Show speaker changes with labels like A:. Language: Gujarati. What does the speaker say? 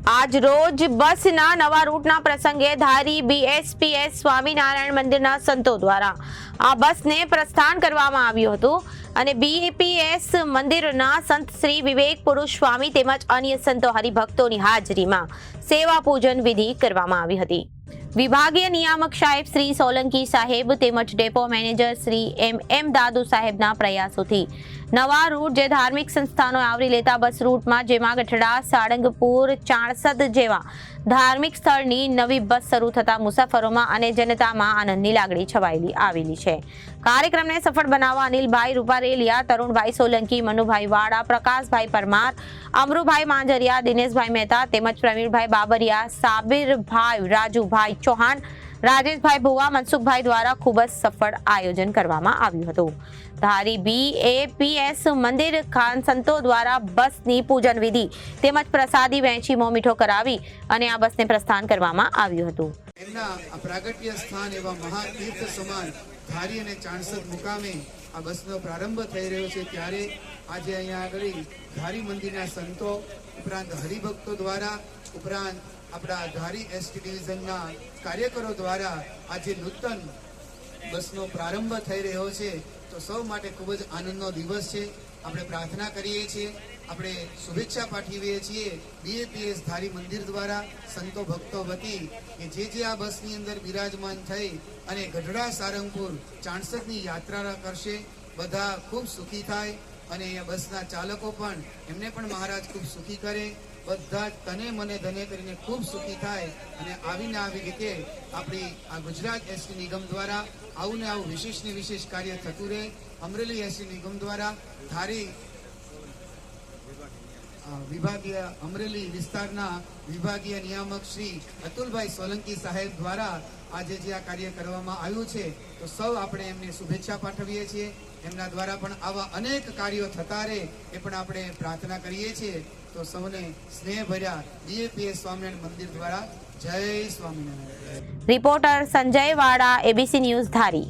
A: આજ રોજ બસના નવા રૂટના પ્રસંગે ધારી BSPS સ્વામિનારાયણ મંદિરના સંતો દ્વારા આ બસને પ્રસ્થાન કરવામાં આવ્યું હતું અને BPS મંદિરના સંત શ્રી વિવેક પુરુષ સ્વામી તેમજ અન્ય સંતો હરિભક્તોની હાજરીમાં સેવા પૂજન વિધિ કરવામાં આવી હતી। વિભાગીય નિયામક સાહેબ શ્રી સોલંકી સાહેબ તેમજ ડેપો મેનેજર શ્રી MM દાદુ સાહેબના પ્રયાસોથી નવા રૂટ જે ધાર્મિક સંસ્થાનો આવરી લેતા બસ રૂટમાં જેમાં ગઢડા, સાળંગપુર, ચાણસદ જેવા ધાર્મિક સ્થળની નવી બસ શરૂ થતા મુસાફરોમાં અને જનતામાં આનંદની લાગણી છવાયેલી આવેલી છે। કાર્યક્રમને સફળ બનાવવા અનિલભાઈ રૂપારેલિયા, તરુણભાઈ સોલંકી, મનુભાઈ વાડા, પ્રકાશભાઈ પરમાર, અમરુભાઈ માંજરિયા, દિનેશભાઈ મહેતા તેમજ પ્રવીણભાઈ બાબરિયા, સાબિરભાઈ રાજુભાઈ ચૌહાણ, રાજેશભાઈ ભુવા, મનસુખભાઈ દ્વારા ખૂબ જ સફળ આયોજન કરવામાં આવ્યું હતું। ધારી BAPS મંદિર ખાન સંતો દ્વારા બસની પૂજન વિધિ તેમજ પ્રસાદી વહેંચી મોં મીઠો કરાવી અને આ બસને પ્રસ્થાન કરવામાં આવ્યું હતું।
B: એમના આ પ્રાગટ્ય સ્થાન એવા મહાતીર્થ સમાન ધારી અને ચાણસદ મુકામે આ બસનો પ્રારંભ થઈ રહ્યો છે ત્યારે આજે અહીંયા આગળ ધારી મંદિરના સંતો ઉપરાંત હરિભક્તો દ્વારા ઉપરાંત આપણા ધારી ST ડિવિઝનના કાર્યકરો દ્વારા આજે નૂતન બસનો પ્રારંભ થઈ રહ્યો છે તો સૌ માટે ખૂબ જ આનંદનો દિવસ છે। આપણે પ્રાર્થના કરીએ છીએ, આપણે શુભેચ્છા પાઠવીએ છીએ BAPS ધારી મંદિર દ્વારા સંતો ભક્તો વતી કે જે આ બસની અંદર બિરાજમાન થઈ અને ગઢડા, સારંગપુર, ચાણસદની યાત્રા કરશે બધા ખૂબ સુખી થાય અને અહીંયા બસના ચાલકો પણ એમને પણ મહારાજ ખૂબ સુખી કરે, બધા જ તને મને ધને કરીને ખૂબ સુખી થાય અને આવીને આવી રીતે આપણી આ ગુજરાત ST નિગમ દ્વારા આવું ને આવું વિશેષ ને વિશેષ કાર્ય થતું રહે। અમરેલી ST નિગમ દ્વારા ધારી વિભાગીય અમરેલી વિસ્તારના વિભાગીય નિયામક શ્રી અતુલભાઈ સોલંકી સાહેબ દ્વારા આજે જે આ કાર્ય કરવામાં આવ્યું છે તો સૌ આપણે એમને શુભેચ્છા પાઠવીએ છીએ। એમના દ્વારા પણ આવા અનેક કાર્યો થતા રહે એ પણ આપણે પ્રાર્થના કરીએ છીએ। તો સૌને સ્નેહભર્યા BAPS સ્વામિનારાયણ મંદિર દ્વારા જય સ્વામિનારાયણ।
A: રિપોર્ટર સંજય વાડા, ABC ન્યૂઝ ધારી।